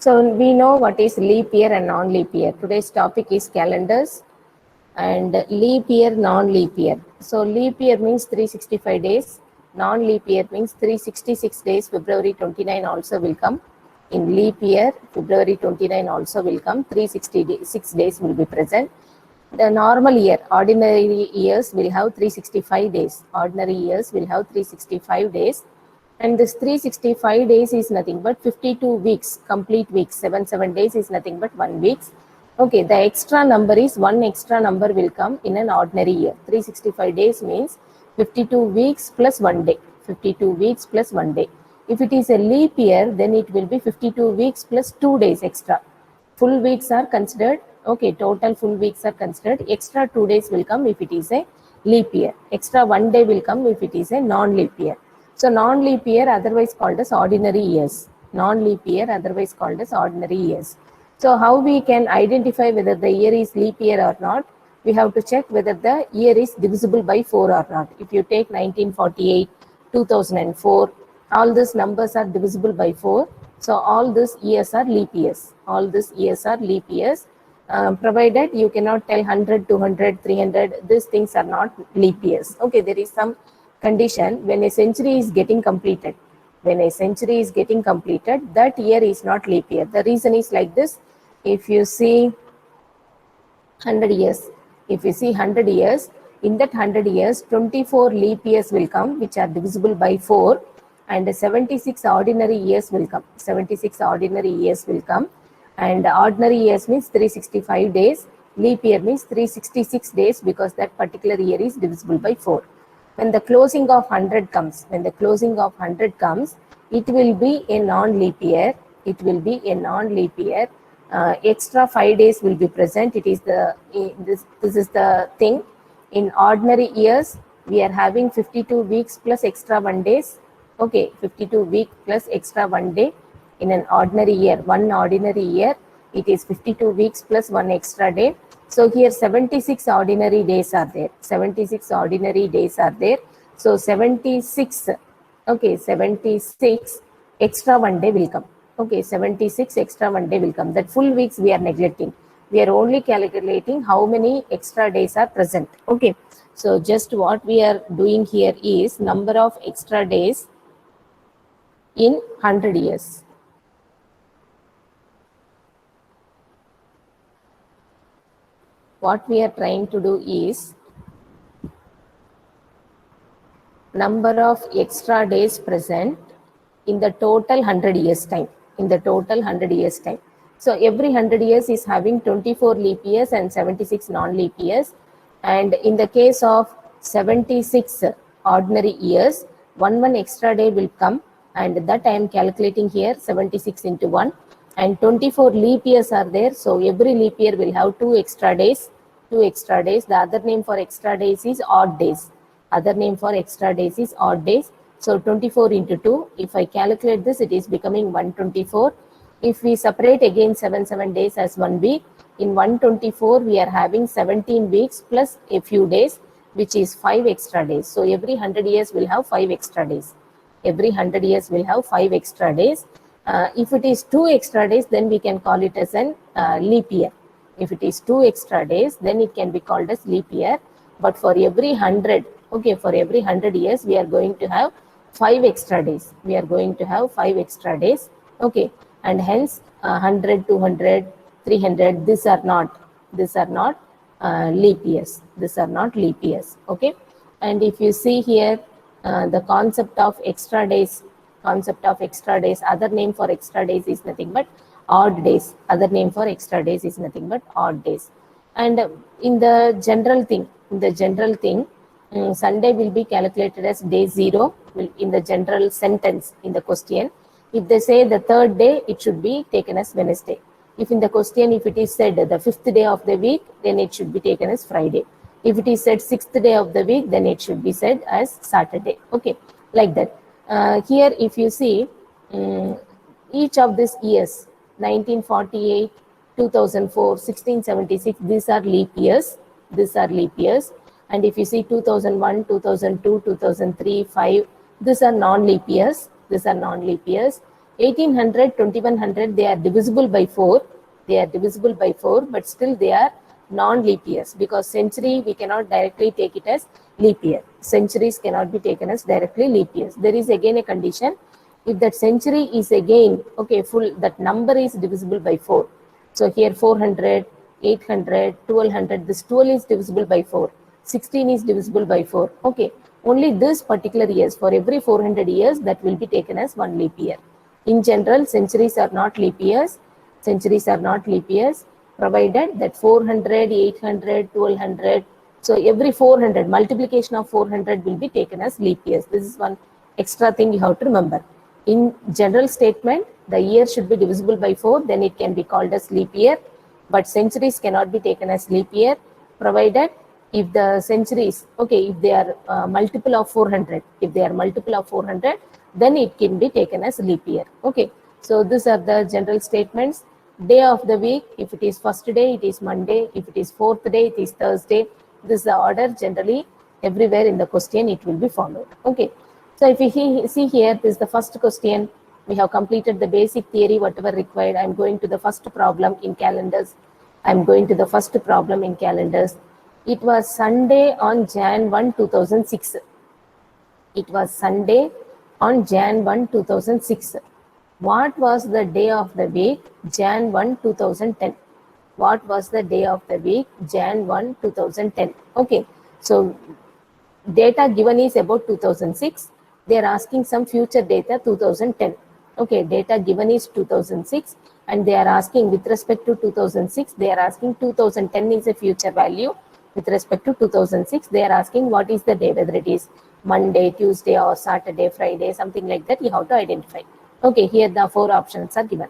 So we know what is leap year and non-leap year. Today's topic is calendars and leap year, non-leap year. So leap year means 365 days. Non-leap year means 366 days. February 29 also will come. In leap year, February 29 also will come. 366 days will be present. The normal year, ordinary years will have 365 days. Ordinary years will have 365 days. And this 365 days is nothing but 52 weeks, complete weeks. 7 days is nothing but 1 week. Okay, the extra number is one extra number will come in an ordinary year. 365 days means 52 weeks plus 1 day. 52 weeks plus 1 day. If it is a leap year, then it will be 52 weeks plus 2 days extra. Full weeks are considered. Okay, total full weeks are considered. Extra 2 days will come if it is a leap year. Extra 1 day will come if it is a non-leap year. So non-leap year otherwise called as ordinary years. Non-leap year otherwise called as ordinary years. So how we can identify whether the year is leap year or not? We have to check whether the year is divisible by 4 or not. If you take 1948, 2004, all these numbers are divisible by 4. So all these years are leap years. All these years are leap years. Provided you cannot tell 100, 200, 300, these things are not leap years. Okay, there is some condition when a century is getting completed. When a century is getting completed, that year is not leap year. The reason is like this. If you see 100 years, if you see 100 years, in that 100 years, 24 leap years will come, which are divisible by 4, and 76 ordinary years will come. 76 ordinary years will come, and ordinary years means 365 days. Leap year means 366 days because that particular year is divisible by 4. When the closing of 100 comes, it will be a non-leap year. It will be a non-leap year. Extra 5 days will be present. It is this is the thing. In ordinary years, we are having 52 weeks plus extra 1 days. Okay, 52 weeks plus extra 1 day. In an ordinary year, one ordinary year, it is 52 weeks plus 1 extra day. So here 76 ordinary days are there. 76 ordinary days are there. So 76, okay, 76 extra 1 day will come. Okay, 76 extra 1 day will come. That full weeks we are neglecting. We are only calculating how many extra days are present. Okay, so just what we are doing here is number of extra days in 100 years. What we are trying to do is number of extra days present in the total 100 years time. In the total 100 years time. So every 100 years is having 24 leap years and 76 non-leap years. And in the case of 76 ordinary years, one extra day will come, and that I am calculating here 76 into 1. And 24 leap years are there. So every leap year will have 2 extra days. 2 extra days. The other name for extra days is odd days. Other name for extra days is odd days. So 24 into 2, if I calculate this, it is becoming 124. If we separate again 7 days as 1 week, in 124 we are having 17 weeks plus a few days, which is 5 extra days. So every 100 years will have 5 extra days. Every 100 years will have 5 extra days. If it is 2 extra days, then we can call it as an leap year. If it is 2 extra days, then it can be called as leap year. But for every 100, okay, for every 100 years, we are going to have 5 extra days. We are going to have 5 extra days. Okay, and hence 100, 200, 300, these are not leap years. These are not leap years. Okay, and if you see here, the concept of extra days, other name for extra days is nothing but odd days. Other name for extra days is nothing but odd days. And in the general thing, Sunday will be calculated as day 0 in the general sentence in the question. If they say the third day, it should be taken as Wednesday. If in the question, if it is said the 5th day of the week, then it should be taken as Friday. If it is said 6th day of the week, then it should be said as Saturday. Okay, like that. Here, if you see, each of these years, 1948, 2004, 1676, these are leap years. These are leap years. And if you see 2001, 2002, 2003, 5, these are non-leap years. These are non-leap years. 1800, 2100, they are divisible by 4. They are divisible by 4, but still they are non-leap years, because century we cannot directly take it as leap year. Centuries cannot be taken as directly leap years. There is again a condition. If that century is again, okay, full, that number is divisible by 4. So here 400, 800, 1200, this 12 is divisible by 4. 16 is divisible by 4. Okay, only this particular years, for every 400 years, that will be taken as one leap year. In general, centuries are not leap years. Centuries are not leap years, provided that 400, 800, 1200. So every 400, multiplication of 400 will be taken as leap years. This is one extra thing you have to remember. In general statement, the year should be divisible by 4, then it can be called as leap year. But centuries cannot be taken as leap year, provided if the centuries, okay, if they are multiple of 400, if they are multiple of 400, then it can be taken as leap year. Okay, so these are the general statements. Day of the week, if it is first day, it is Monday. If it is fourth day, it is Thursday. This is the order generally everywhere in the question it will be followed. Okay, so if you see here, this is the first question. We have completed the basic theory, whatever required. I'm going to the first problem in calendars. I'm going to the first problem in calendars. It was Sunday on Jan 1, 2006. It was Sunday on Jan 1, 2006. What was the day of the week? Jan 1, 2010. What was the day of the week? Jan 1, 2010. Okay, so data given is about 2006. They are asking some future data 2010. Okay, data given is 2006 and they are asking with respect to 2006, they are asking 2010 is a future value. With respect to 2006, they are asking what is the day, whether it is Monday, Tuesday or Saturday, Friday, something like that, you have to identify. Okay, here the 4 options are given.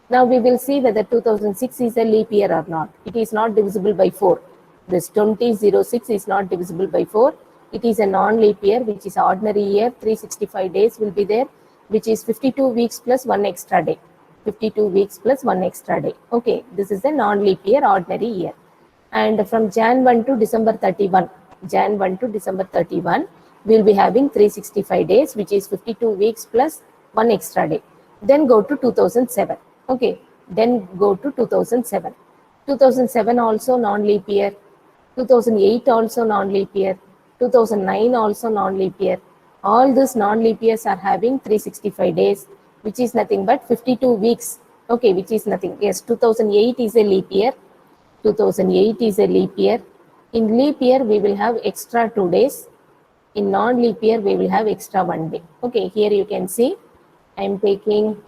Now we will see whether 2006 is a leap year or not. It is not divisible by 4. This 2006 is not divisible by 4. It is a non-leap year, which is ordinary year. 365 days will be there, which is 52 weeks plus 1 extra day. 52 weeks plus 1 extra day. Okay, this is a non-leap year, ordinary year. And from Jan 1 to December 31, Jan 1 to December 31, we will be having 365 days, which is 52 weeks plus 1 extra day. Then go to 2007. Okay, then go to 2007. 2007 also non-leap year. 2008 also non-leap year. 2009 also non-leap year. All these non-leap years are having 365 days, which is nothing but 52 weeks. Okay, which is nothing. Yes, 2008 is a leap year. 2008 is a leap year. In leap year, we will have extra 2 days. In non-leap year, we will have extra 1 day. Okay, here you can see, I am taking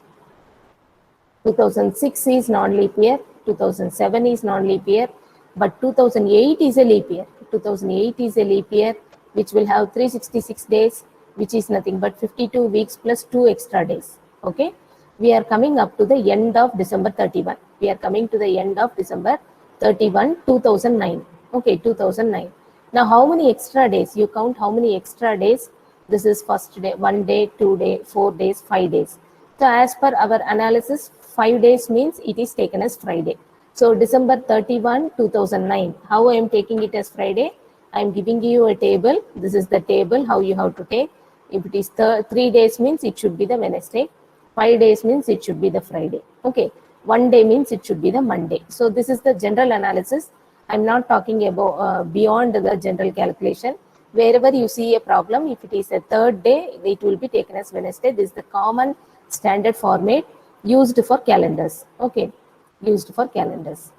2006 is non-leap year, 2007 is non-leap year, but 2008 is a leap year. 2008 is a leap year, which will have 366 days, which is nothing but 52 weeks plus 2 extra days. Okay, we are coming up to the end of December 31. We are coming to the end of December 31, 2009. Okay, 2009. Now, how many extra days? You count how many extra days. This is first day, 1 day, 2 days, 4 days, 5 days. So, as per our analysis, 5 days means it is taken as Friday. So, December 31, 2009. How I am taking it as Friday? I am giving you a table. This is the table, how you have to take. If it is 3 days means it should be the Wednesday. 5 days means it should be the Friday. Okay. 1 day means it should be the Monday. So this is the general analysis. I'm not talking about beyond the general calculation. Wherever you see a problem, if it is a 3rd day, it will be taken as Wednesday. This is the common standard format used for calendars. Okay, used for calendars.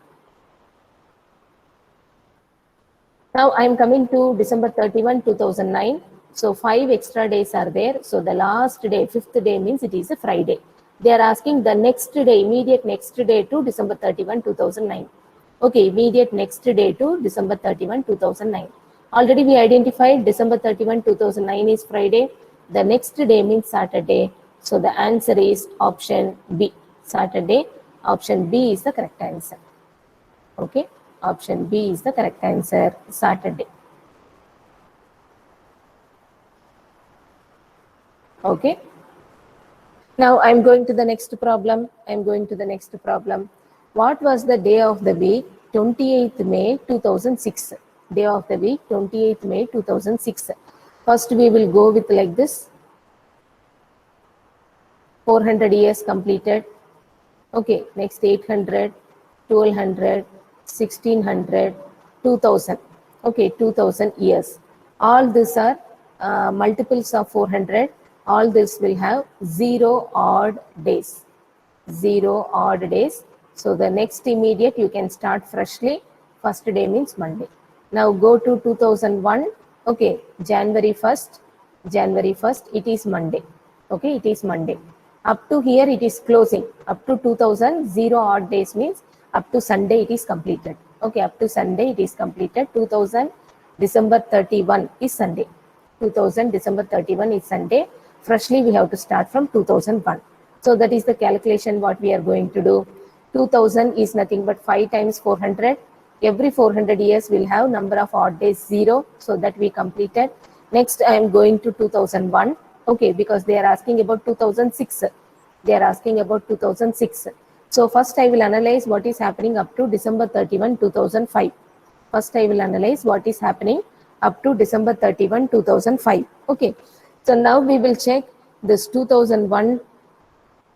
Now I am coming to December 31, 2009. So 5 extra days are there. So the last day, 5th day means it is a Friday. They are asking the next day, immediate next day to December 31, 2009. Okay, immediate next day to December 31, 2009. Already we identified December 31, 2009 is Friday. The next day means Saturday. So the answer is option B, Saturday. Option B is the correct answer. Okay, option B is the correct answer, Saturday. Okay. Now I'm going to the next problem. I'm going to the next problem. What was the day of the week? 28th May 2006. Day of the week, 28th May 2006. First we will go with like this. 400 years completed. Okay, next 800, 1200, 1600, 2000. Okay, 2000 years. All these are multiples of 400. All this will have 0 odd days. 0 odd days. So the next immediate you can start freshly. First day means Monday. Now go to 2001. Okay, January 1st. January 1st, it is Monday. Okay, it is Monday. Up to here it is closing. Up to 2000, 0 odd days means up to Sunday it is completed. Okay, up to Sunday it is completed. 2000 December 31 is Sunday. 2000 December 31 is Sunday. Freshly we have to start from 2001. So that is the calculation what we are going to do. 2000 is nothing but 5 times 400. Every 400 years will have number of odd days 0. So that we completed. Next I am going to 2001. Okay, because they are asking about 2006. They are asking about 2006. So first I will analyze what is happening up to December 31, 2005. First I will analyze what is happening up to December 31, 2005. Okay, so now we will check this 2001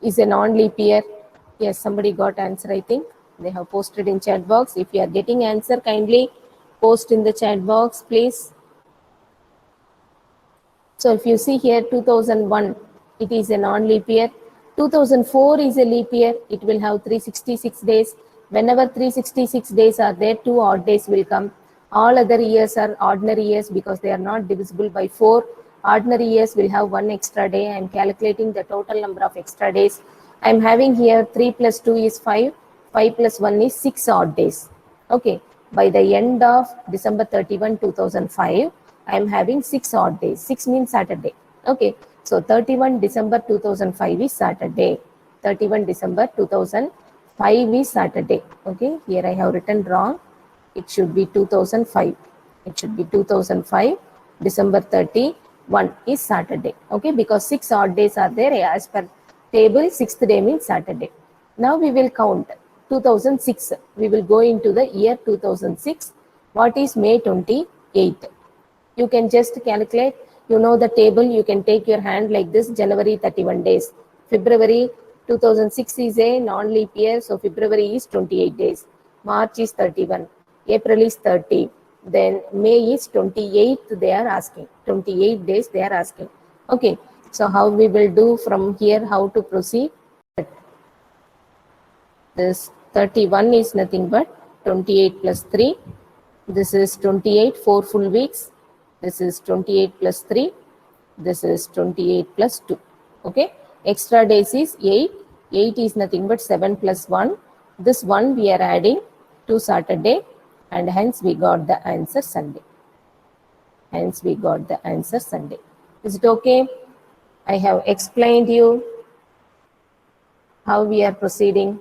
is a non-leap year. Yes, somebody got answer, I think. They have posted in chat box. If you are getting answer, kindly post in the chat box, please. So if you see here 2001, it is a non-leap year. 2004 is a leap year. It will have 366 days. Whenever 366 days are there, 2 odd days will come. All other years are ordinary years because they are not divisible by 4. Ordinary years will have 1 extra day. I am calculating the total number of extra days. I am having here 3 plus 2 is 5. 5 plus 1 is 6 odd days. Okay. By the end of December 31, 2005, I am having 6 odd days. 6 means Saturday. Okay. So 31 December 2005 is Saturday. 31 December 2005 is Saturday. Okay. Here I have written wrong. It should be 2005. It should be 2005. December 31 is Saturday. Okay. Because 6 odd days are there as per table. 6th day means Saturday. Now we will count 2006. We will go into the year 2006. What is May 28? You can just calculate. You know the table. You can take your hand like this. January 31 days. February 2006 is a non-leap year. So February is 28 days. March is 31. April is 30. Then May is 28. They are asking. 28 days they are asking. Okay. So how we will do from here? How to proceed? This 31 is nothing but 28 plus 3. This is 28, 4 full weeks. This is 28 plus 3. This is 28 plus 2. Okay. Extra days is 8. 8 is nothing but 7 plus 1. This one we are adding to Saturday, and hence we got the answer Sunday. Hence we got the answer Sunday. Is it okay? I have explained you how we are proceeding.